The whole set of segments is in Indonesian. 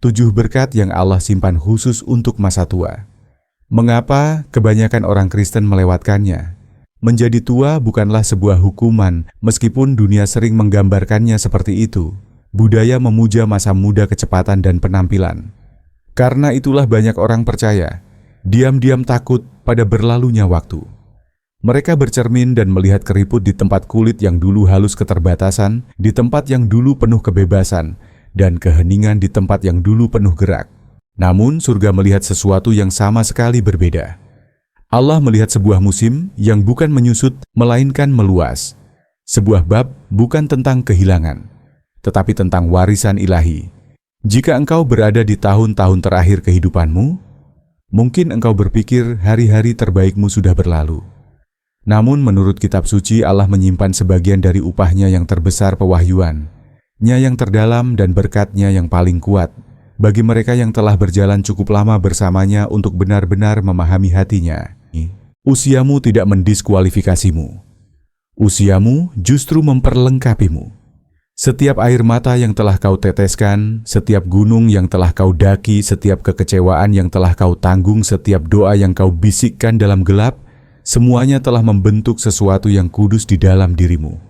7 berkat yang Allah simpan khusus untuk masa tua. Mengapa kebanyakan orang Kristen melewatkannya? Menjadi tua bukanlah sebuah hukuman, meskipun dunia sering menggambarkannya seperti itu. Budaya memuja masa muda, kecepatan, dan penampilan. Karena itulah banyak orang percaya, diam-diam takut pada berlalunya waktu. Mereka bercermin dan melihat keriput di tempat kulit yang dulu halus keterbatasan, di tempat yang dulu penuh kebebasan, dan keheningan di tempat yang dulu penuh gerak. Namun surga melihat sesuatu yang sama sekali berbeda. Allah melihat sebuah musim yang bukan menyusut, melainkan meluas. Sebuah bab bukan tentang kehilangan, tetapi tentang warisan ilahi. Jika engkau berada di tahun-tahun terakhir kehidupanmu, mungkin engkau berpikir hari-hari terbaikmu sudah berlalu. Namun menurut kitab suci, Allah menyimpan sebagian dari upahnya yang terbesar, pewahyuan-Nya yang terdalam dan berkat-Nya yang paling kuat bagi mereka yang telah berjalan cukup lama bersamanya untuk benar-benar memahami hati-Nya. Usiamu tidak mendiskualifikasimu. Usiamu justru memperlengkapimu. Setiap air mata yang telah kau teteskan, setiap gunung yang telah kau daki, setiap kekecewaan yang telah kau tanggung, setiap doa yang kau bisikkan dalam gelap, semuanya telah membentuk sesuatu yang kudus di dalam dirimu.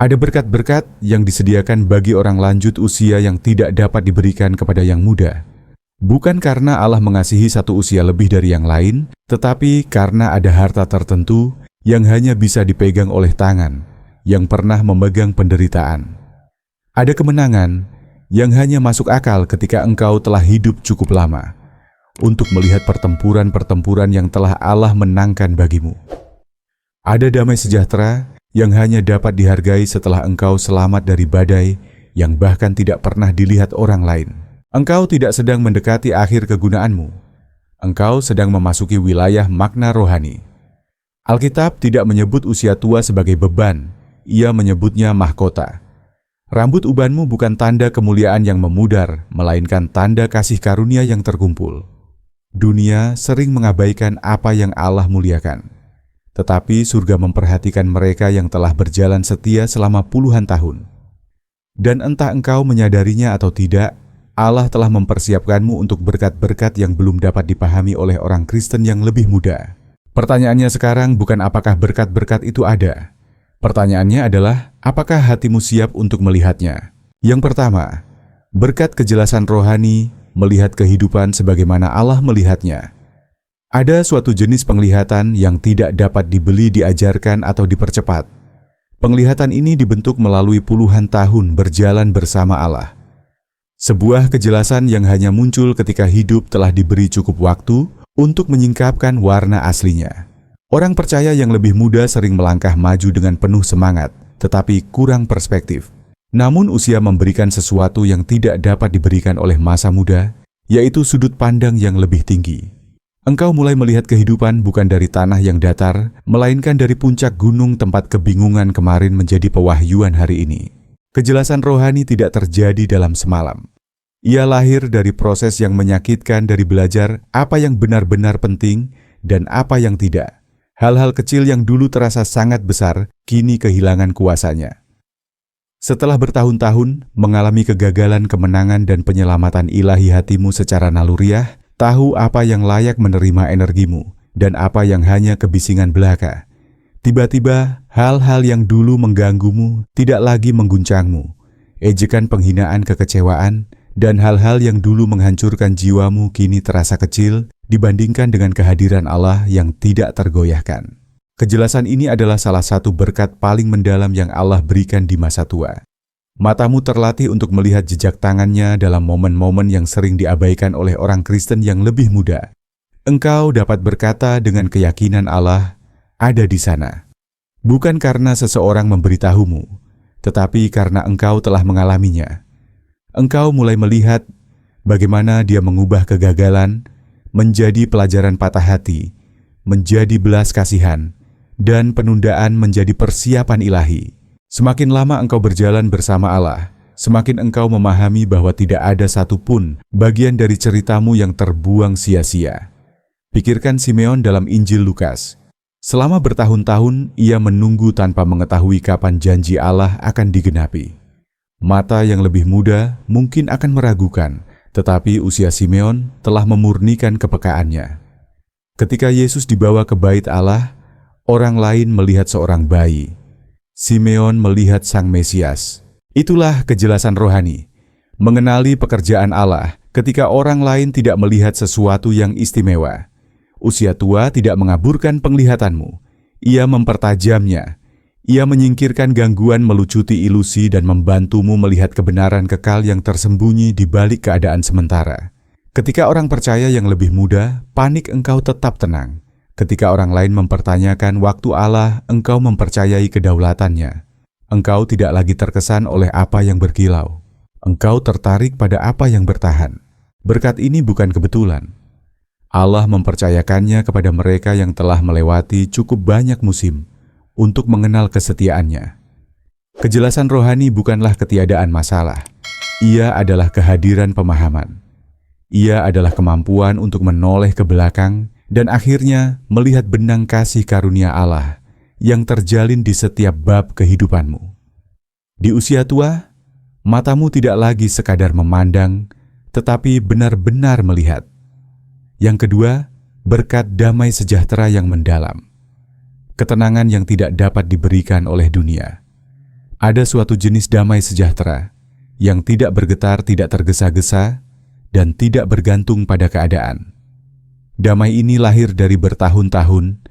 Ada berkat-berkat yang disediakan bagi orang lanjut usia yang tidak dapat diberikan kepada yang muda. Bukan karena Allah mengasihi satu usia lebih dari yang lain, tetapi karena ada harta tertentu yang hanya bisa dipegang oleh tangan yang pernah memegang penderitaan. Ada kemenangan yang hanya masuk akal ketika engkau telah hidup cukup lama untuk melihat pertempuran-pertempuran yang telah Allah menangkan bagimu. Ada damai sejahtera yang hanya dapat dihargai setelah engkau selamat dari badai yang bahkan tidak pernah dilihat orang lain. Engkau tidak sedang mendekati akhir kegunaanmu. Engkau sedang memasuki wilayah makna rohani. Alkitab tidak menyebut usia tua sebagai beban, ia menyebutnya mahkota. Rambut ubanmu bukan tanda kemuliaan yang memudar, melainkan tanda kasih karunia yang terkumpul. Dunia sering mengabaikan apa yang Allah muliakan. Tetapi surga memperhatikan mereka yang telah berjalan setia selama puluhan tahun. Dan entah engkau menyadarinya atau tidak, Allah telah mempersiapkanmu untuk berkat-berkat yang belum dapat dipahami oleh orang Kristen yang lebih muda. Pertanyaannya sekarang bukan apakah berkat-berkat itu ada. Pertanyaannya adalah, apakah hatimu siap untuk melihatnya? Yang pertama, berkat kejelasan rohani, melihat kehidupan sebagaimana Allah melihatnya. Ada suatu jenis penglihatan yang tidak dapat dibeli, diajarkan, atau dipercepat. Penglihatan ini dibentuk melalui puluhan tahun berjalan bersama Allah. Sebuah kejelasan yang hanya muncul ketika hidup telah diberi cukup waktu untuk menyingkapkan warna aslinya. Orang percaya yang lebih muda sering melangkah maju dengan penuh semangat, tetapi kurang perspektif. Namun usia memberikan sesuatu yang tidak dapat diberikan oleh masa muda, yaitu sudut pandang yang lebih tinggi. Engkau mulai melihat kehidupan bukan dari tanah yang datar, melainkan dari puncak gunung tempat kebingungan kemarin menjadi pewahyuan hari ini. Kejelasan rohani tidak terjadi dalam semalam. Ia lahir dari proses yang menyakitkan, dari belajar apa yang benar-benar penting dan apa yang tidak. Hal-hal kecil yang dulu terasa sangat besar, kini kehilangan kuasanya. Setelah bertahun-tahun mengalami kegagalan, kemenangan, dan penyelamatan ilahi, hatimu secara naluriah tahu apa yang layak menerima energimu dan apa yang hanya kebisingan belaka. Tiba-tiba, hal-hal yang dulu mengganggumu tidak lagi mengguncangmu. Ejekan, penghinaan, kekecewaan, dan hal-hal yang dulu menghancurkan jiwamu kini terasa kecil dibandingkan dengan kehadiran Allah yang tidak tergoyahkan. Kejelasan ini adalah salah satu berkat paling mendalam yang Allah berikan di masa tua. Matamu terlatih untuk melihat jejak tangan-Nya dalam momen-momen yang sering diabaikan oleh orang Kristen yang lebih muda. Engkau dapat berkata dengan keyakinan Allah ada di sana. Bukan karena seseorang memberitahumu, tetapi karena engkau telah mengalaminya. Engkau mulai melihat bagaimana Dia mengubah kegagalan menjadi pelajaran patah hati, menjadi belas kasihan, dan penundaan menjadi persiapan ilahi. Semakin lama engkau berjalan bersama Allah, semakin engkau memahami bahwa tidak ada satupun bagian dari ceritamu yang terbuang sia-sia. Pikirkan Simeon dalam Injil Lukas. Selama bertahun-tahun ia menunggu tanpa mengetahui kapan janji Allah akan digenapi. Mata yang lebih muda mungkin akan meragukan, Tetapi usia Simeon telah memurnikan kepekaannya. Ketika Yesus dibawa ke bait Allah, orang lain melihat seorang bayi. Simeon melihat Sang Mesias. Itulah kejelasan rohani, mengenali pekerjaan Allah ketika orang lain tidak melihat sesuatu yang istimewa. Usia tua tidak mengaburkan penglihatanmu, ia mempertajamnya. Ia menyingkirkan gangguan melucuti ilusi dan membantumu melihat kebenaran kekal yang tersembunyi di balik keadaan sementara. Ketika orang percaya yang lebih muda, panik engkau tetap tenang. Ketika orang lain mempertanyakan waktu Allah, engkau mempercayai kedaulatannya. Engkau tidak lagi terkesan oleh apa yang berkilau. Engkau tertarik pada apa yang bertahan. Berkat ini bukan kebetulan. Allah mempercayakannya kepada mereka yang telah melewati cukup banyak musim untuk mengenal kesetiaannya. Kejelasan rohani bukanlah ketiadaan masalah. Ia adalah kehadiran pemahaman. Ia adalah kemampuan untuk menoleh ke belakang dan akhirnya melihat benang kasih karunia Allah yang terjalin di setiap bab kehidupanmu. Di usia tua, matamu tidak lagi sekadar memandang, tetapi benar-benar melihat. Yang kedua, berkat damai sejahtera yang mendalam. Ketenangan yang tidak dapat diberikan oleh dunia. Ada suatu jenis damai sejahtera yang tidak bergetar, tidak tergesa-gesa, dan tidak bergantung pada keadaan. Damai ini lahir dari bertahun-tahun,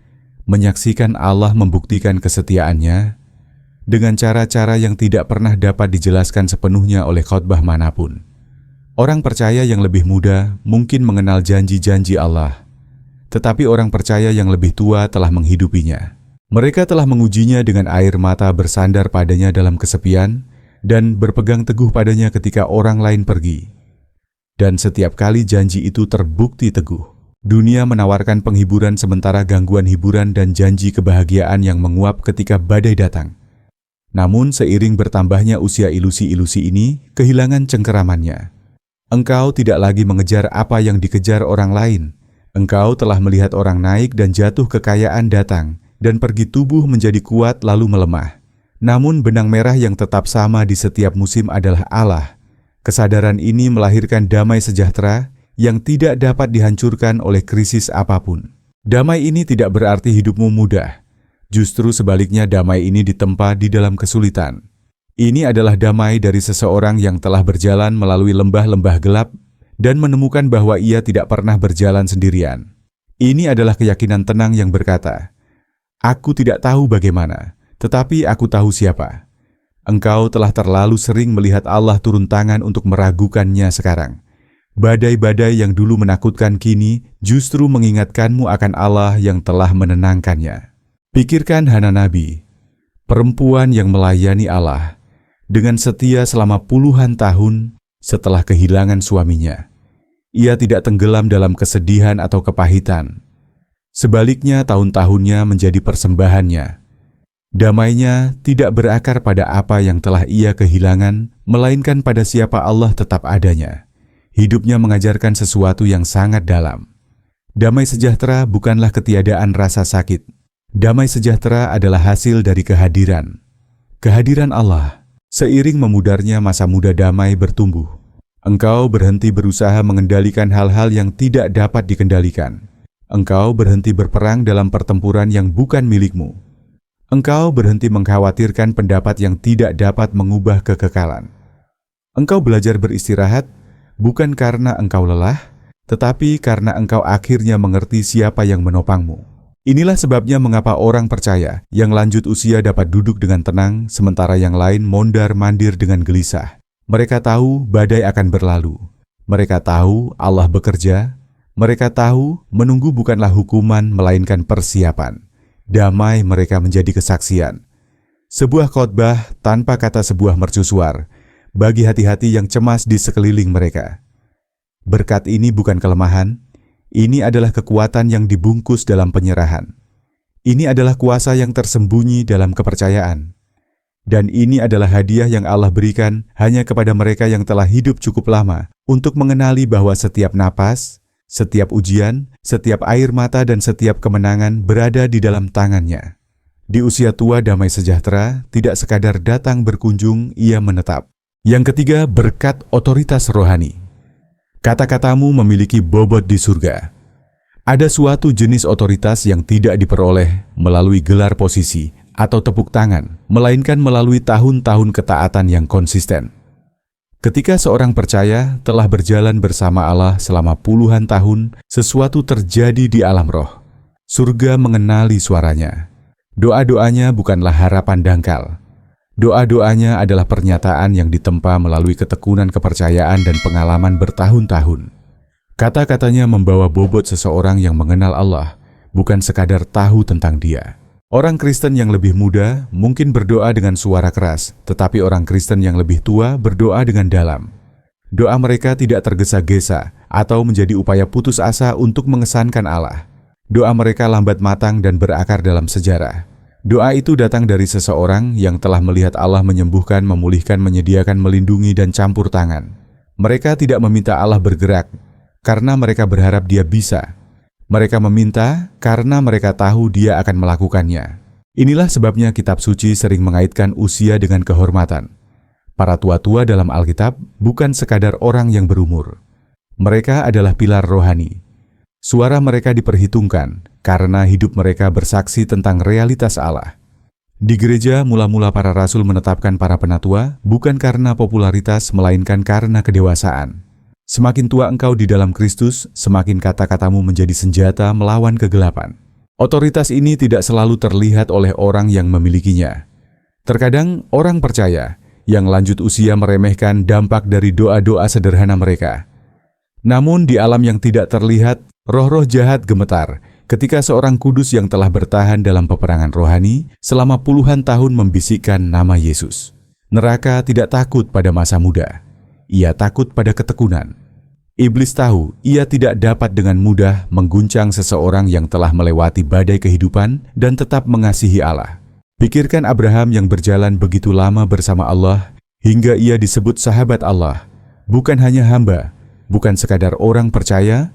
menyaksikan Allah membuktikan kesetiaannya dengan cara-cara yang tidak pernah dapat dijelaskan sepenuhnya oleh khotbah manapun. Orang percaya yang lebih muda mungkin mengenal janji-janji Allah, tetapi orang percaya yang lebih tua telah menghidupinya. Mereka telah mengujinya dengan air mata bersandar padanya dalam kesepian dan berpegang teguh padanya ketika orang lain pergi. Dan setiap kali janji itu terbukti teguh, dunia menawarkan penghiburan sementara gangguan hiburan dan janji kebahagiaan yang menguap ketika badai datang. Namun seiring bertambahnya usia ilusi-ilusi ini, kehilangan cengkeramannya. Engkau tidak lagi mengejar apa yang dikejar orang lain. Engkau telah melihat orang naik dan jatuh, kekayaan datang, dan pergi, tubuh menjadi kuat lalu melemah. Namun benang merah yang tetap sama di setiap musim adalah Allah. Kesadaran ini melahirkan damai sejahtera yang tidak dapat dihancurkan oleh krisis apapun. Damai ini tidak berarti hidupmu mudah. Justru sebaliknya, damai ini ditempa di dalam kesulitan. Ini adalah damai dari seseorang yang telah berjalan melalui lembah-lembah gelap dan menemukan bahwa ia tidak pernah berjalan sendirian. Ini adalah keyakinan tenang yang berkata, "Aku tidak tahu bagaimana, tetapi aku tahu siapa." Engkau telah terlalu sering melihat Allah turun tangan untuk meragukannya sekarang. Badai-badai yang dulu menakutkan kini justru mengingatkanmu akan Allah yang telah menenangkannya. Pikirkan Hana Nabi, perempuan yang melayani Allah dengan setia selama puluhan tahun setelah kehilangan suaminya. Ia tidak tenggelam dalam kesedihan atau kepahitan. Sebaliknya, tahun-tahunnya menjadi persembahannya. Damainya tidak berakar pada apa yang telah ia kehilangan, melainkan pada siapa Allah tetap adanya. Hidupnya mengajarkan sesuatu yang sangat dalam. Damai sejahtera bukanlah ketiadaan rasa sakit. Damai sejahtera adalah hasil dari kehadiran. Kehadiran Allah. Seiring memudarnya masa muda damai bertumbuh. Engkau berhenti berusaha mengendalikan hal-hal yang tidak dapat dikendalikan. Engkau berhenti berperang dalam pertempuran yang bukan milikmu. Engkau berhenti mengkhawatirkan pendapat yang tidak dapat mengubah kekekalan. Engkau belajar beristirahat bukan karena engkau lelah, tetapi karena engkau akhirnya mengerti siapa yang menopangmu. Inilah sebabnya mengapa orang percaya yang lanjut usia dapat duduk dengan tenang, sementara yang lain mondar-mandir dengan gelisah. Mereka tahu badai akan berlalu. Mereka tahu Allah bekerja. Mereka tahu menunggu bukanlah hukuman, melainkan persiapan. Damai mereka menjadi kesaksian. Sebuah khotbah tanpa kata sebuah mercusuar bagi hati-hati yang cemas di sekeliling mereka. Berkat ini bukan kelemahan, ini adalah kekuatan yang dibungkus dalam penyerahan. Ini adalah kuasa yang tersembunyi dalam kepercayaan. Dan ini adalah hadiah yang Allah berikan hanya kepada mereka yang telah hidup cukup lama untuk mengenali bahwa setiap napas, setiap ujian, setiap air mata dan setiap kemenangan berada di dalam tangannya. Di usia tua damai sejahtera tidak sekadar datang berkunjung, ia menetap. Yang ketiga, berkat otoritas rohani. Kata-katamu memiliki bobot di surga. Ada suatu jenis otoritas yang tidak diperoleh melalui gelar posisi atau tepuk tangan, melainkan melalui tahun-tahun ketaatan yang konsisten. Ketika seorang percaya telah berjalan bersama Allah selama puluhan tahun, sesuatu terjadi di alam roh. Surga mengenali suaranya. Doa-doanya bukanlah harapan dangkal. Doa-doanya adalah pernyataan yang ditempa melalui ketekunan kepercayaan dan pengalaman bertahun-tahun. Kata-katanya membawa bobot seseorang yang mengenal Allah, bukan sekadar tahu tentang Dia. Orang Kristen yang lebih muda mungkin berdoa dengan suara keras, tetapi orang Kristen yang lebih tua berdoa dengan dalam. Doa mereka tidak tergesa-gesa atau menjadi upaya putus asa untuk mengesankan Allah. Doa mereka lambat matang dan berakar dalam sejarah. Doa itu datang dari seseorang yang telah melihat Allah menyembuhkan, memulihkan, menyediakan, melindungi, dan campur tangan. Mereka tidak meminta Allah bergerak karena mereka berharap Dia bisa. Mereka meminta karena mereka tahu Dia akan melakukannya. Inilah sebabnya kitab suci sering mengaitkan usia dengan kehormatan. Para tua-tua dalam Alkitab bukan sekadar orang yang berumur. Mereka adalah pilar rohani. Suara mereka diperhitungkan karena hidup mereka bersaksi tentang realitas Allah. Di gereja, mula-mula para rasul menetapkan para penatua bukan karena popularitas, melainkan karena kedewasaan. Semakin tua engkau di dalam Kristus, semakin kata-katamu menjadi senjata melawan kegelapan. Otoritas ini tidak selalu terlihat oleh orang yang memilikinya. Terkadang orang percaya yang lanjut usia meremehkan dampak dari doa-doa sederhana mereka. Namun di alam yang tidak terlihat, roh-roh jahat gemetar ketika seorang kudus yang telah bertahan dalam peperangan rohani selama puluhan tahun membisikkan nama Yesus. Neraka tidak takut pada masa muda. Ia takut pada ketekunan. Iblis tahu ia tidak dapat dengan mudah mengguncang seseorang yang telah melewati badai kehidupan dan tetap mengasihi Allah. Pikirkan Abraham yang berjalan begitu lama bersama Allah hingga ia disebut sahabat Allah. Bukan hanya hamba, bukan sekadar orang percaya,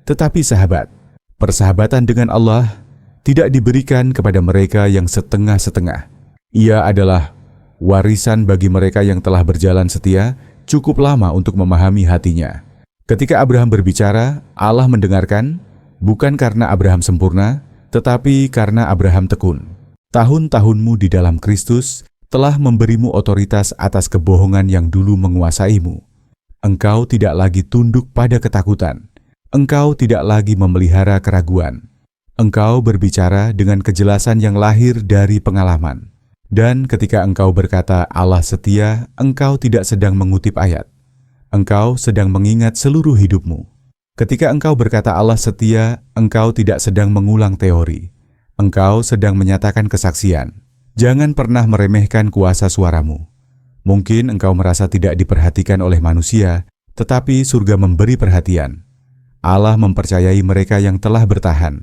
tetapi sahabat. Persahabatan dengan Allah tidak diberikan kepada mereka yang setengah-setengah. Ia adalah warisan bagi mereka yang telah berjalan setia cukup lama untuk memahami hatinya. Ketika Abraham berbicara, Allah mendengarkan, bukan karena Abraham sempurna, tetapi karena Abraham tekun. Tahun-tahunmu di dalam Kristus telah memberimu otoritas atas kebohongan yang dulu menguasaimu. Engkau tidak lagi tunduk pada ketakutan. Engkau tidak lagi memelihara keraguan. Engkau berbicara dengan kejelasan yang lahir dari pengalaman. Dan ketika engkau berkata Allah setia, engkau tidak sedang mengutip ayat. Engkau sedang mengingat seluruh hidupmu. Ketika engkau berkata Allah setia, engkau tidak sedang mengulang teori. Engkau sedang menyatakan kesaksian. Jangan pernah meremehkan kuasa suaramu. Mungkin engkau merasa tidak diperhatikan oleh manusia, tetapi surga memberi perhatian. Allah mempercayai mereka yang telah bertahan.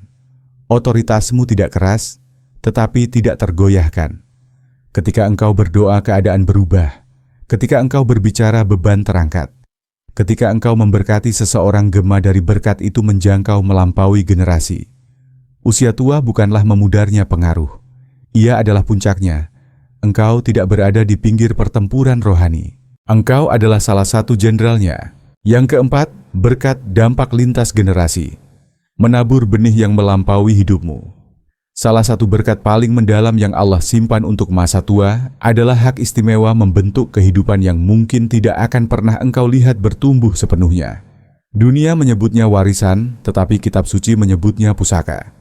Otoritasmu tidak keras, tetapi tidak tergoyahkan. Ketika engkau berdoa, keadaan berubah. Ketika engkau berbicara, beban terangkat. Ketika engkau memberkati seseorang, gema dari berkat itu menjangkau melampaui generasi. Usia tua bukanlah memudarnya pengaruh. Ia adalah puncaknya. Engkau tidak berada di pinggir pertempuran rohani. Engkau adalah salah satu jenderalnya. Yang keempat, berkat dampak lintas generasi. Menabur benih yang melampaui hidupmu. Salah satu berkat paling mendalam yang Allah simpan untuk masa tua adalah hak istimewa membentuk kehidupan yang mungkin tidak akan pernah engkau lihat bertumbuh sepenuhnya. Dunia menyebutnya warisan, tetapi kitab suci menyebutnya pusaka.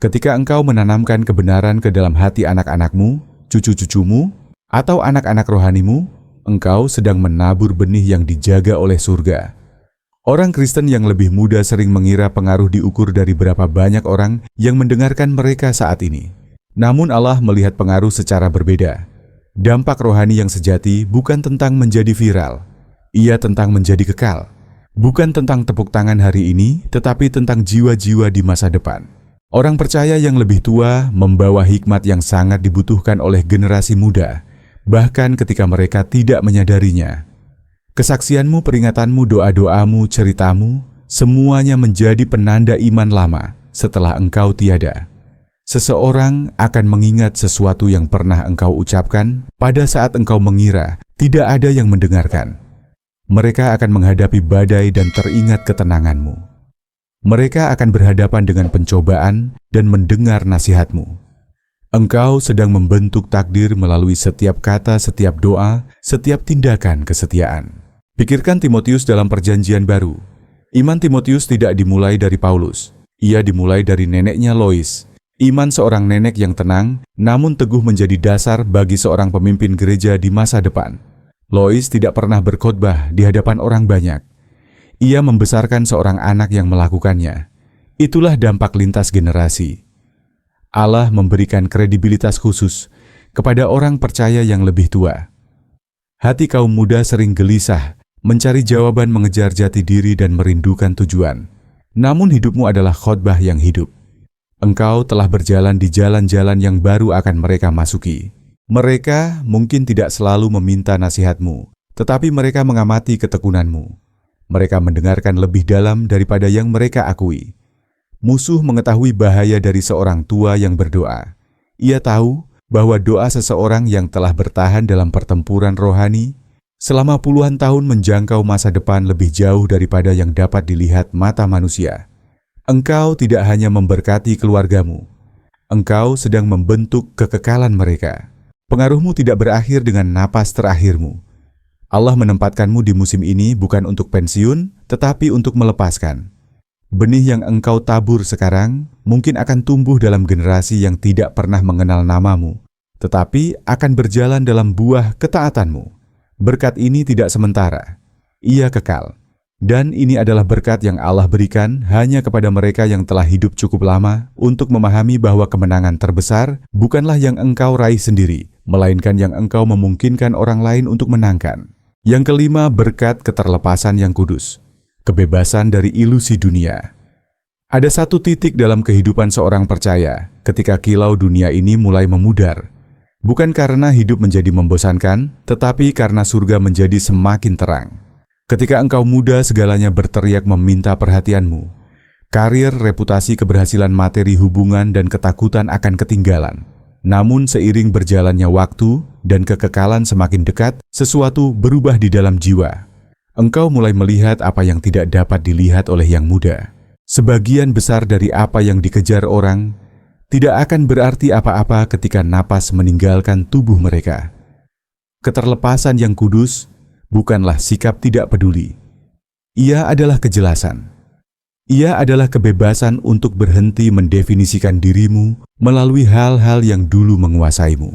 Ketika engkau menanamkan kebenaran ke dalam hati anak-anakmu, cucu-cucumu, atau anak-anak rohanimu, engkau sedang menabur benih yang dijaga oleh surga. Orang Kristen yang lebih muda sering mengira pengaruh diukur dari berapa banyak orang yang mendengarkan mereka saat ini. Namun Allah melihat pengaruh secara berbeda. Dampak rohani yang sejati bukan tentang menjadi viral. Ia tentang menjadi kekal. Bukan tentang tepuk tangan hari ini, tetapi tentang jiwa-jiwa di masa depan. Orang percaya yang lebih tua membawa hikmat yang sangat dibutuhkan oleh generasi muda, bahkan ketika mereka tidak menyadarinya. Kesaksianmu, peringatanmu, doa-doamu, ceritamu, semuanya menjadi penanda iman lama setelah engkau tiada. Seseorang akan mengingat sesuatu yang pernah engkau ucapkan pada saat engkau mengira tidak ada yang mendengarkan. Mereka akan menghadapi badai dan teringat ketenanganmu. Mereka akan berhadapan dengan pencobaan dan mendengar nasihatmu. Engkau sedang membentuk takdir melalui setiap kata, setiap doa, setiap tindakan kesetiaan. Pikirkan Timotius dalam Perjanjian Baru. Iman Timotius tidak dimulai dari Paulus. Ia dimulai dari neneknya Lois. Iman seorang nenek yang tenang, namun teguh menjadi dasar bagi seorang pemimpin gereja di masa depan. Lois tidak pernah berkhotbah di hadapan orang banyak. Ia membesarkan seorang anak yang melakukannya. Itulah dampak lintas generasi. Allah memberikan kredibilitas khusus kepada orang percaya yang lebih tua. Hati kaum muda sering gelisah, mencari jawaban, mengejar jati diri dan merindukan tujuan. Namun hidupmu adalah khotbah yang hidup. Engkau telah berjalan di jalan-jalan yang baru akan mereka masuki. Mereka mungkin tidak selalu meminta nasihatmu, tetapi mereka mengamati ketekunanmu. Mereka mendengarkan lebih dalam daripada yang mereka akui. Musuh mengetahui bahaya dari seorang tua yang berdoa. Ia tahu bahwa doa seseorang yang telah bertahan dalam pertempuran rohani selama puluhan tahun menjangkau masa depan lebih jauh daripada yang dapat dilihat mata manusia. Engkau tidak hanya memberkati keluargamu, engkau sedang membentuk kekekalan mereka. Pengaruhmu tidak berakhir dengan napas terakhirmu. Allah menempatkanmu di musim ini bukan untuk pensiun, tetapi untuk melepaskan. Benih yang engkau tabur sekarang mungkin akan tumbuh dalam generasi yang tidak pernah mengenal namamu, tetapi akan berjalan dalam buah ketaatanmu. Berkat ini tidak sementara, ia kekal. Dan ini adalah berkat yang Allah berikan hanya kepada mereka yang telah hidup cukup lama untuk memahami bahwa kemenangan terbesar bukanlah yang engkau raih sendiri, melainkan yang engkau memungkinkan orang lain untuk menangkan. Yang kelima, berkat keterlepasan yang kudus. Kebebasan dari ilusi dunia. Ada satu titik dalam kehidupan seorang percaya ketika kilau dunia ini mulai memudar. Bukan karena hidup menjadi membosankan, tetapi karena surga menjadi semakin terang. Ketika engkau muda, segalanya berteriak meminta perhatianmu. Karir, reputasi, keberhasilan materi, hubungan, dan ketakutan akan ketinggalan. Namun seiring berjalannya waktu dan kekekalan semakin dekat, sesuatu berubah di dalam jiwa. Engkau mulai melihat apa yang tidak dapat dilihat oleh yang muda. Sebagian besar dari apa yang dikejar orang tidak akan berarti apa-apa ketika napas meninggalkan tubuh mereka. Keterlepasan yang kudus bukanlah sikap tidak peduli. Ia adalah kejelasan. Ia adalah kebebasan untuk berhenti mendefinisikan dirimu melalui hal-hal yang dulu menguasaimu.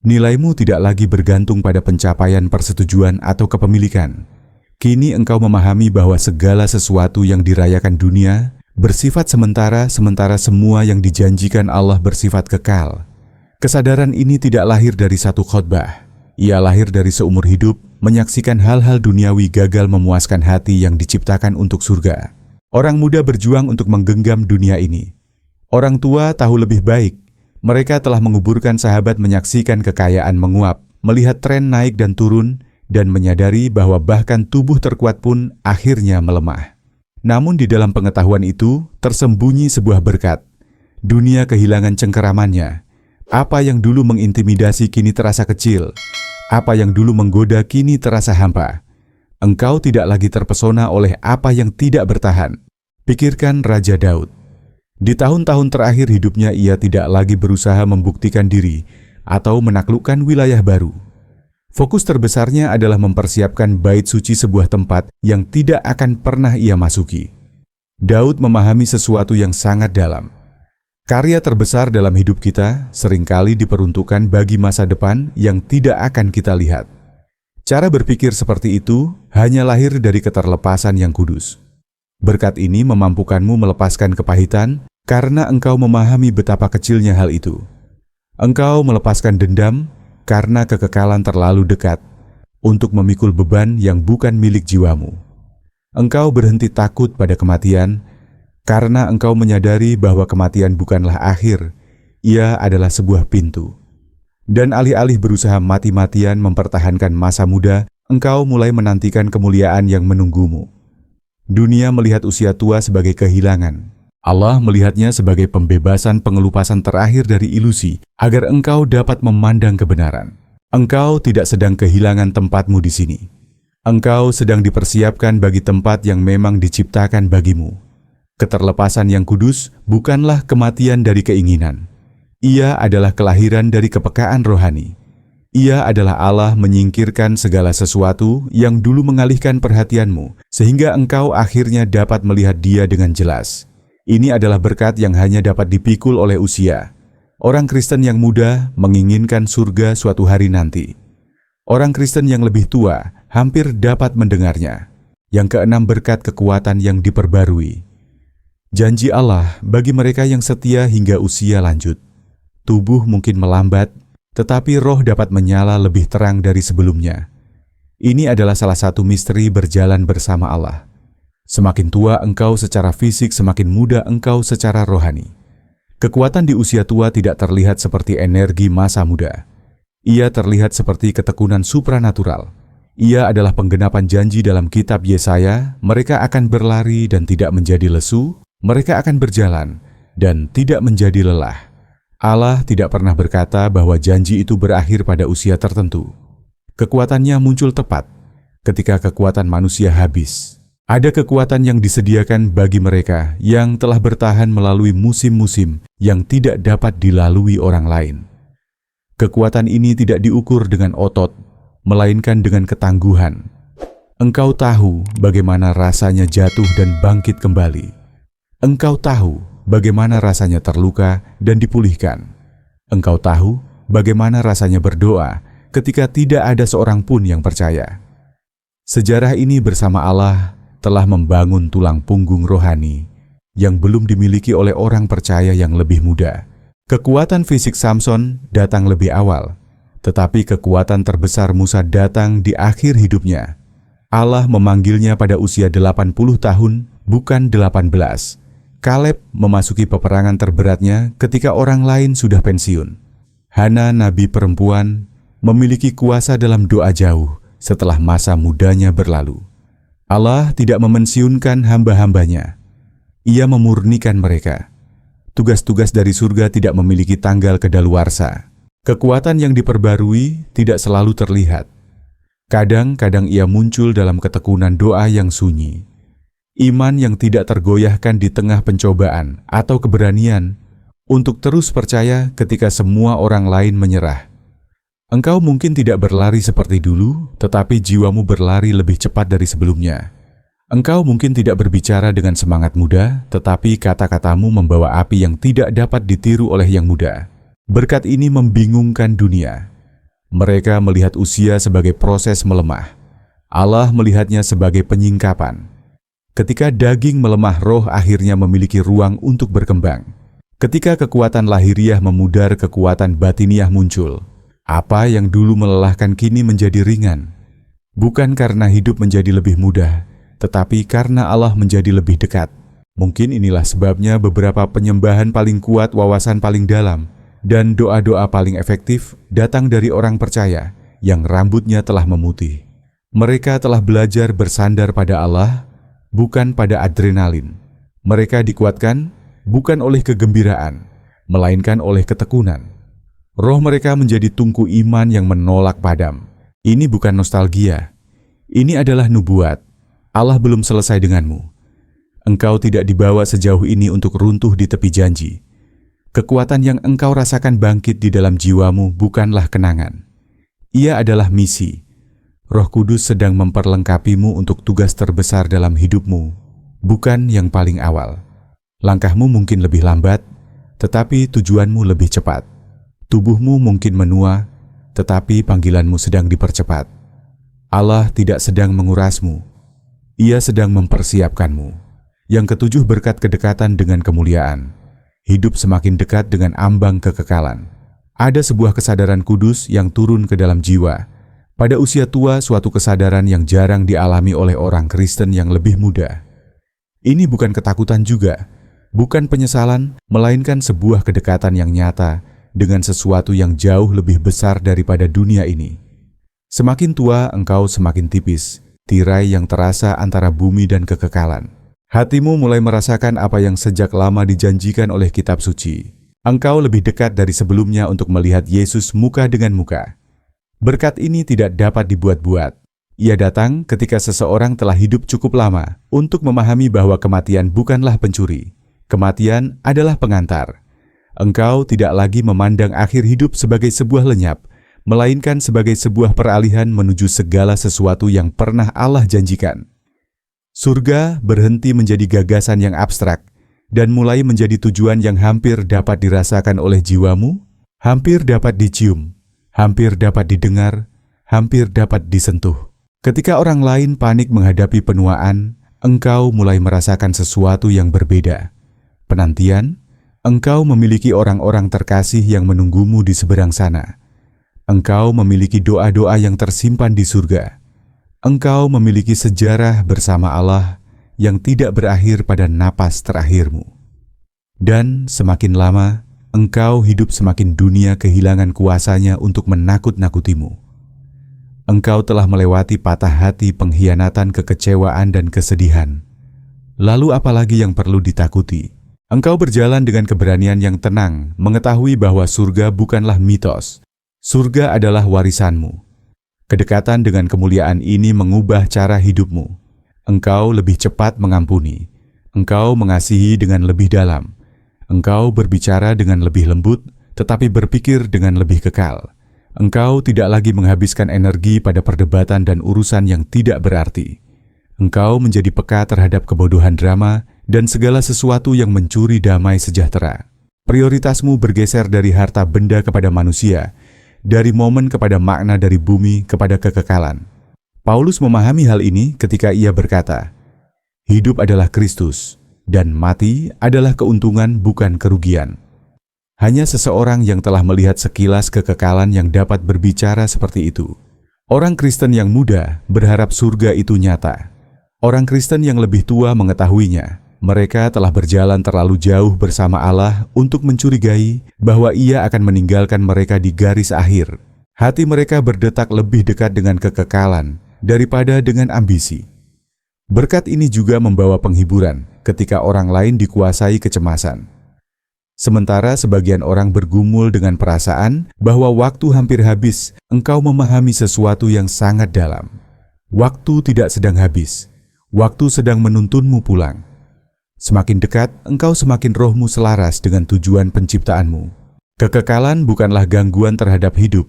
Nilaimu tidak lagi bergantung pada pencapaian persetujuan atau kepemilikan. Kini engkau memahami bahwa segala sesuatu yang dirayakan dunia bersifat sementara, sementara semua yang dijanjikan Allah bersifat kekal. Kesadaran ini tidak lahir dari satu khotbah. Ia lahir dari seumur hidup menyaksikan hal-hal duniawi gagal memuaskan hati yang diciptakan untuk surga. Orang muda berjuang untuk menggenggam dunia ini. Orang tua tahu lebih baik. Mereka telah menguburkan sahabat, menyaksikan kekayaan menguap, melihat tren naik dan turun, dan menyadari bahwa bahkan tubuh terkuat pun akhirnya melemah. Namun di dalam pengetahuan itu tersembunyi sebuah berkat. Dunia kehilangan cengkeramannya. Apa yang dulu mengintimidasi kini terasa kecil. Apa yang dulu menggoda kini terasa hampa. Engkau tidak lagi terpesona oleh apa yang tidak bertahan. Pikirkan Raja Daud. Di tahun-tahun terakhir hidupnya ia tidak lagi berusaha membuktikan diri atau menaklukkan wilayah baru. Fokus terbesarnya adalah mempersiapkan bait suci, sebuah tempat yang tidak akan pernah ia masuki. Daud memahami sesuatu yang sangat dalam. Karya terbesar dalam hidup kita seringkali diperuntukkan bagi masa depan yang tidak akan kita lihat. Cara berpikir seperti itu hanya lahir dari keterlepasan yang kudus. Berkat ini memampukanmu melepaskan kepahitan karena engkau memahami betapa kecilnya hal itu. Engkau melepaskan dendam karena kekekalan terlalu dekat untuk memikul beban yang bukan milik jiwamu. Engkau berhenti takut pada kematian karena engkau menyadari bahwa kematian bukanlah akhir, ia adalah sebuah pintu. Dan alih-alih berusaha mati-matian mempertahankan masa muda, engkau mulai menantikan kemuliaan yang menunggumu. Dunia melihat usia tua sebagai kehilangan. Allah melihatnya sebagai pembebasan, pengelupasan terakhir dari ilusi, agar engkau dapat memandang kebenaran. Engkau tidak sedang kehilangan tempatmu di sini. Engkau sedang dipersiapkan bagi tempat yang memang diciptakan bagimu. Keterlepasan yang kudus bukanlah kematian dari keinginan. Ia adalah kelahiran dari kepekaan rohani. Ia adalah Allah menyingkirkan segala sesuatu yang dulu mengalihkan perhatianmu, sehingga engkau akhirnya dapat melihat Dia dengan jelas. Ini adalah berkat yang hanya dapat dipikul oleh usia. Orang Kristen yang muda menginginkan surga suatu hari nanti. Orang Kristen yang lebih tua hampir dapat mendengarnya. Yang keenam, berkat kekuatan yang diperbarui. Janji Allah bagi mereka yang setia hingga usia lanjut. Tubuh mungkin melambat, tetapi roh dapat menyala lebih terang dari sebelumnya. Ini adalah salah satu misteri berjalan bersama Allah. Semakin tua engkau secara fisik, semakin muda engkau secara rohani. Kekuatan di usia tua tidak terlihat seperti energi masa muda. Ia terlihat seperti ketekunan supranatural. Ia adalah penggenapan janji dalam kitab Yesaya, mereka akan berlari dan tidak menjadi lesu, mereka akan berjalan dan tidak menjadi lelah. Allah tidak pernah berkata bahwa janji itu berakhir pada usia tertentu. Kekuatannya muncul tepat ketika kekuatan manusia habis. Ada kekuatan yang disediakan bagi mereka yang telah bertahan melalui musim-musim yang tidak dapat dilalui orang lain. Kekuatan ini tidak diukur dengan otot, melainkan dengan ketangguhan. Engkau tahu bagaimana rasanya jatuh dan bangkit kembali. Engkau tahu bagaimana rasanya terluka dan dipulihkan. Engkau tahu bagaimana rasanya berdoa ketika tidak ada seorang pun yang percaya. Sejarah ini bersama Allah telah membangun tulang punggung rohani yang belum dimiliki oleh orang percaya yang lebih muda. Kekuatan fisik Samson datang lebih awal, tetapi kekuatan terbesar Musa datang di akhir hidupnya. Allah memanggilnya pada usia 80 tahun, bukan 18. Kaleb memasuki peperangan terberatnya ketika orang lain sudah pensiun. Hana, nabi perempuan, memiliki kuasa dalam doa jauh setelah masa mudanya berlalu. Allah tidak memensiunkan hamba-hambanya. Ia memurnikan mereka. Tugas-tugas dari surga tidak memiliki tanggal kedaluarsa. Kekuatan yang diperbarui tidak selalu terlihat. Kadang-kadang ia muncul dalam ketekunan doa yang sunyi. Iman yang tidak tergoyahkan di tengah pencobaan atau keberanian untuk terus percaya ketika semua orang lain menyerah. Engkau mungkin tidak berlari seperti dulu, tetapi jiwamu berlari lebih cepat dari sebelumnya. Engkau mungkin tidak berbicara dengan semangat muda, tetapi kata-katamu membawa api yang tidak dapat ditiru oleh yang muda. Berkat ini membingungkan dunia. Mereka melihat usia sebagai proses melemah. Allah melihatnya sebagai penyingkapan. Ketika daging melemah, roh akhirnya memiliki ruang untuk berkembang. Ketika kekuatan lahiriah memudar, kekuatan batiniah muncul. Apa yang dulu melelahkan kini menjadi ringan. Bukan karena hidup menjadi lebih mudah, tetapi karena Allah menjadi lebih dekat. Mungkin inilah sebabnya beberapa penyembahan paling kuat, wawasan paling dalam, dan doa-doa paling efektif datang dari orang percaya yang rambutnya telah memutih. Mereka telah belajar bersandar pada Allah, bukan pada adrenalin. Mereka dikuatkan bukan oleh kegembiraan, melainkan oleh ketekunan. Roh mereka menjadi tungku iman yang menolak padam. Ini bukan nostalgia. Ini adalah nubuat. Allah belum selesai denganmu. Engkau tidak dibawa sejauh ini untuk runtuh di tepi janji. Kekuatan yang engkau rasakan bangkit di dalam jiwamu bukanlah kenangan. Ia adalah misi. Roh Kudus sedang memperlengkapimu untuk tugas terbesar dalam hidupmu, bukan yang paling awal. Langkahmu mungkin lebih lambat, tetapi tujuanmu lebih cepat. Tubuhmu mungkin menua, tetapi panggilanmu sedang dipercepat. Allah tidak sedang mengurasmu, Ia sedang mempersiapkanmu. Yang ketujuh, berkat kedekatan dengan kemuliaan. Hidup semakin dekat dengan ambang kekekalan. Ada sebuah kesadaran kudus yang turun ke dalam jiwa. Pada usia tua, suatu kesadaran yang jarang dialami oleh orang Kristen yang lebih muda. Ini bukan ketakutan juga, bukan penyesalan, melainkan sebuah kedekatan yang nyata dengan sesuatu yang jauh lebih besar daripada dunia ini. Semakin tua, engkau semakin tipis, tirai yang terasa antara bumi dan kekekalan. Hatimu mulai merasakan apa yang sejak lama dijanjikan oleh kitab suci. Engkau lebih dekat dari sebelumnya untuk melihat Yesus muka dengan muka. Berkat ini tidak dapat dibuat-buat. Ia datang ketika seseorang telah hidup cukup lama untuk memahami bahwa kematian bukanlah pencuri. Kematian adalah pengantar. Engkau tidak lagi memandang akhir hidup sebagai sebuah lenyap, melainkan sebagai sebuah peralihan menuju segala sesuatu yang pernah Allah janjikan. Surga berhenti menjadi gagasan yang abstrak dan mulai menjadi tujuan yang hampir dapat dirasakan oleh jiwamu, hampir dapat dicium, hampir dapat didengar, hampir dapat disentuh. Ketika orang lain panik menghadapi penuaan, engkau mulai merasakan sesuatu yang berbeda. Penantian, engkau memiliki orang-orang terkasih yang menunggumu di seberang sana. Engkau memiliki doa-doa yang tersimpan di surga. Engkau memiliki sejarah bersama Allah yang tidak berakhir pada napas terakhirmu. Dan semakin lama, engkau hidup semakin dunia kehilangan kuasanya untuk menakut-nakutimu. Engkau telah melewati patah hati, pengkhianatan, kekecewaan, dan kesedihan. Lalu apalagi yang perlu ditakuti? Engkau berjalan dengan keberanian yang tenang, mengetahui bahwa surga bukanlah mitos. Surga adalah warisanmu. Kedekatan dengan kemuliaan ini mengubah cara hidupmu. Engkau lebih cepat mengampuni. Engkau mengasihi dengan lebih dalam. Engkau berbicara dengan lebih lembut, tetapi berpikir dengan lebih kekal. Engkau tidak lagi menghabiskan energi pada perdebatan dan urusan yang tidak berarti. Engkau menjadi peka terhadap kebodohan drama dan segala sesuatu yang mencuri damai sejahtera. Prioritasmu bergeser dari harta benda kepada manusia, dari momen kepada makna, dari bumi kepada kekekalan. Paulus memahami hal ini ketika ia berkata, "Hidup adalah Kristus, dan mati adalah keuntungan bukan kerugian." Hanya seseorang yang telah melihat sekilas kekekalan yang dapat berbicara seperti itu. Orang Kristen yang muda berharap surga itu nyata. Orang Kristen yang lebih tua mengetahuinya. Mereka telah berjalan terlalu jauh bersama Allah untuk mencurigai bahwa Ia akan meninggalkan mereka di garis akhir. Hati mereka berdetak lebih dekat dengan kekekalan daripada dengan ambisi. Berkat ini juga membawa penghiburan ketika orang lain dikuasai kecemasan. Sementara sebagian orang bergumul dengan perasaan bahwa waktu hampir habis, engkau memahami sesuatu yang sangat dalam. Waktu tidak sedang habis. Waktu sedang menuntunmu pulang. Semakin dekat, engkau semakin rohmu selaras dengan tujuan penciptaanmu. Kekekalan bukanlah gangguan terhadap hidup.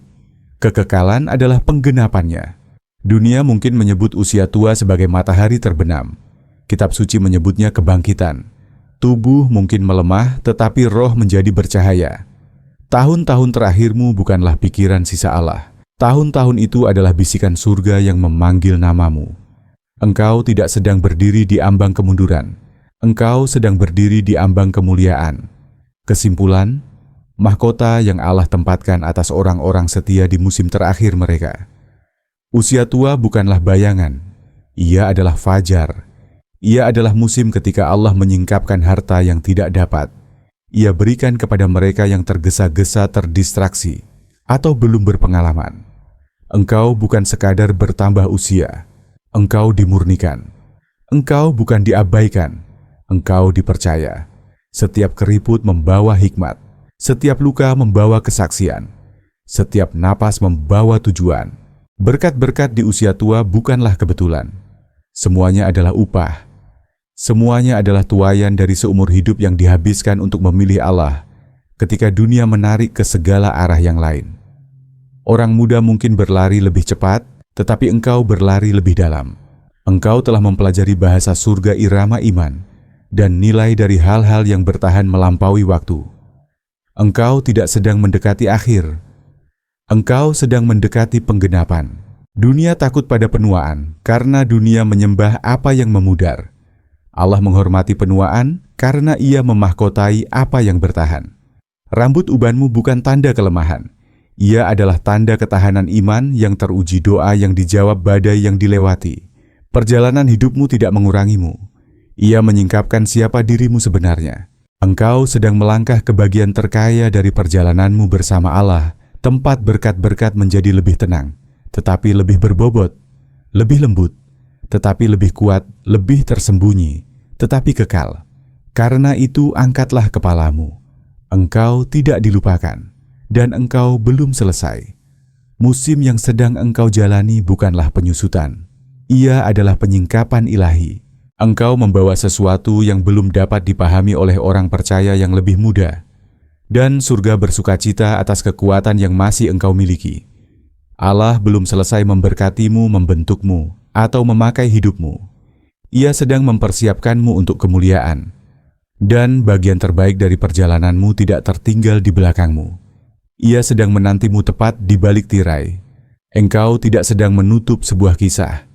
Kekekalan adalah penggenapannya. Dunia mungkin menyebut usia tua sebagai matahari terbenam. Kitab suci menyebutnya kebangkitan. Tubuh mungkin melemah, tetapi roh menjadi bercahaya. Tahun-tahun terakhirmu bukanlah pikiran sisa Allah. Tahun-tahun itu adalah bisikan surga yang memanggil namamu. Engkau tidak sedang berdiri di ambang kemunduran. Engkau sedang berdiri di ambang kemuliaan. Kesimpulan, mahkota yang Allah tempatkan atas orang-orang setia di musim terakhir mereka. Usia tua bukanlah bayangan. Ia adalah fajar. Ia adalah musim ketika Allah menyingkapkan harta yang tidak dapat. Ia berikan kepada mereka yang tergesa-gesa, terdistraksi, atau belum berpengalaman. Engkau bukan sekadar bertambah usia. Engkau dimurnikan. Engkau bukan diabaikan. Engkau dipercaya. Setiap keriput membawa hikmat. Setiap luka membawa kesaksian. Setiap napas membawa tujuan. Berkat-berkat di usia tua bukanlah kebetulan. Semuanya adalah upah. Semuanya adalah tuaian dari seumur hidup yang dihabiskan untuk memilih Allah ketika dunia menarik ke segala arah yang lain. Orang muda mungkin berlari lebih cepat, tetapi engkau berlari lebih dalam. Engkau telah mempelajari bahasa surga, irama iman, dan nilai dari hal-hal yang bertahan melampaui waktu. Engkau tidak sedang mendekati akhir. Engkau sedang mendekati penggenapan. Dunia takut pada penuaan karena dunia menyembah apa yang memudar. Allah menghormati penuaan karena Ia memahkotai apa yang bertahan. Rambut ubanmu bukan tanda kelemahan. Ia adalah tanda ketahanan iman yang teruji, doa yang dijawab, badai yang dilewati. Perjalanan hidupmu tidak mengurangimu. Ia menyingkapkan siapa dirimu sebenarnya. Engkau sedang melangkah ke bagian terkaya dari perjalananmu bersama Allah, tempat berkat-berkat menjadi lebih tenang, tetapi lebih berbobot, lebih lembut, tetapi lebih kuat, lebih tersembunyi, tetapi kekal. Karena itu angkatlah kepalamu. Engkau tidak dilupakan, dan engkau belum selesai. Musim yang sedang engkau jalani bukanlah penyusutan. Ia adalah penyingkapan ilahi. Engkau membawa sesuatu yang belum dapat dipahami oleh orang percaya yang lebih muda. Dan surga bersukacita atas kekuatan yang masih engkau miliki. Allah belum selesai memberkatimu, membentukmu, atau memakai hidupmu. Ia sedang mempersiapkanmu untuk kemuliaan. Dan bagian terbaik dari perjalananmu tidak tertinggal di belakangmu. Ia sedang menantimu tepat di balik tirai. Engkau tidak sedang menutup sebuah kisah.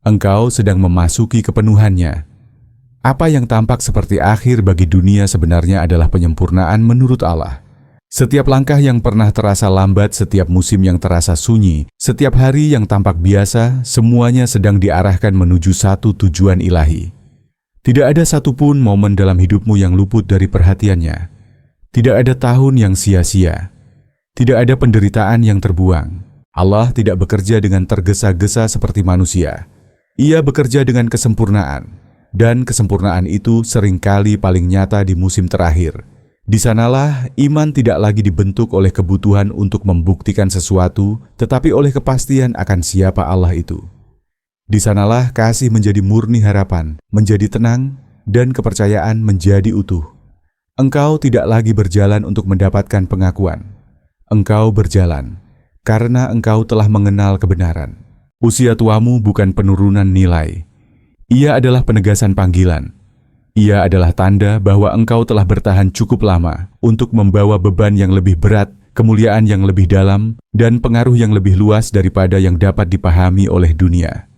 Engkau sedang memasuki kepenuhannya. Apa yang tampak seperti akhir bagi dunia sebenarnya adalah penyempurnaan menurut Allah. Setiap langkah yang pernah terasa lambat, setiap musim yang terasa sunyi, setiap hari yang tampak biasa, semuanya sedang diarahkan menuju satu tujuan ilahi. Tidak ada satupun momen dalam hidupmu yang luput dari perhatiannya. Tidak ada tahun yang sia-sia. Tidak ada penderitaan yang terbuang. Allah tidak bekerja dengan tergesa-gesa seperti manusia. Ia bekerja dengan kesempurnaan. Dan kesempurnaan itu seringkali paling nyata di musim terakhir. Di sanalah iman tidak lagi dibentuk oleh kebutuhan untuk membuktikan sesuatu, tetapi oleh kepastian akan siapa Allah itu. Di sanalah kasih menjadi murni harapan, menjadi tenang, dan kepercayaan menjadi utuh. Engkau tidak lagi berjalan untuk mendapatkan pengakuan. Engkau berjalan karena engkau telah mengenal kebenaran. Usia tuamu bukan penurunan nilai. Ia adalah penegasan panggilan. Ia adalah tanda bahwa engkau telah bertahan cukup lama untuk membawa beban yang lebih berat, kemuliaan yang lebih dalam, dan pengaruh yang lebih luas daripada yang dapat dipahami oleh dunia.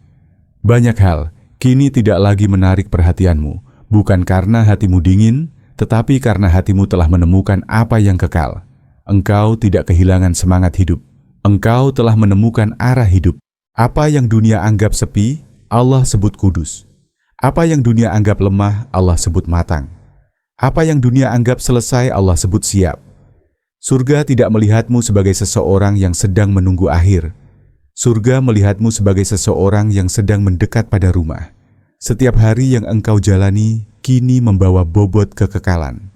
Banyak hal kini tidak lagi menarik perhatianmu, bukan karena hatimu dingin, tetapi karena hatimu telah menemukan apa yang kekal. Engkau tidak kehilangan semangat hidup. Engkau telah menemukan arah hidup. Apa yang dunia anggap sepi, Allah sebut kudus. Apa yang dunia anggap lemah, Allah sebut matang. Apa yang dunia anggap selesai, Allah sebut siap. Surga tidak melihatmu sebagai seseorang yang sedang menunggu akhir. Surga melihatmu sebagai seseorang yang sedang mendekat pada rumah. Setiap hari yang engkau jalani, kini membawa bobot kekekalan.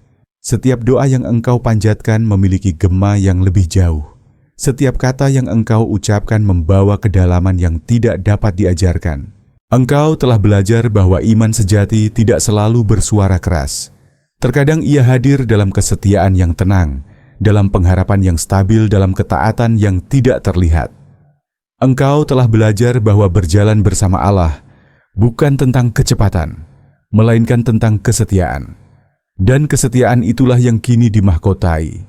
Setiap doa yang engkau panjatkan memiliki gema yang lebih jauh. Setiap kata yang engkau ucapkan membawa kedalaman yang tidak dapat diajarkan. Engkau telah belajar bahwa iman sejati tidak selalu bersuara keras. Terkadang ia hadir dalam kesetiaan yang tenang, dalam pengharapan yang stabil, dalam ketaatan yang tidak terlihat. Engkau telah belajar bahwa berjalan bersama Allah bukan tentang kecepatan, melainkan tentang kesetiaan. Dan kesetiaan itulah yang kini dimahkotai.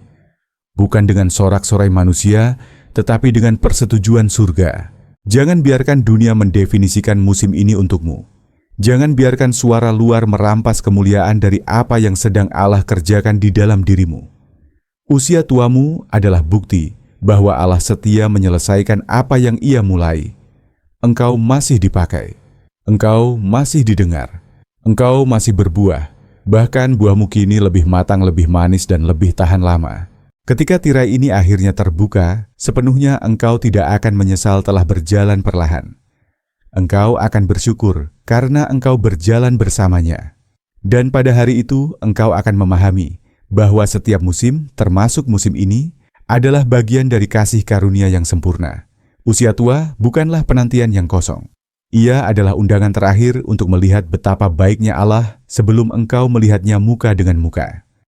Bukan dengan sorak-sorai manusia, tetapi dengan persetujuan surga. Jangan biarkan dunia mendefinisikan musim ini untukmu. Jangan biarkan suara luar merampas kemuliaan dari apa yang sedang Allah kerjakan di dalam dirimu. Usia tuamu adalah bukti bahwa Allah setia menyelesaikan apa yang Ia mulai. Engkau masih dipakai. Engkau masih didengar. Engkau masih berbuah. Bahkan buahmu kini lebih matang, lebih manis, dan lebih tahan lama. Ketika tirai ini akhirnya terbuka, sepenuhnya engkau tidak akan menyesal telah berjalan perlahan. Engkau akan bersyukur karena engkau berjalan bersamanya. Dan pada hari itu engkau akan memahami bahwa setiap musim, termasuk musim ini, adalah bagian dari kasih karunia yang sempurna. Usia tua bukanlah penantian yang kosong. Ia adalah undangan terakhir untuk melihat betapa baiknya Allah sebelum engkau melihatnya muka dengan muka.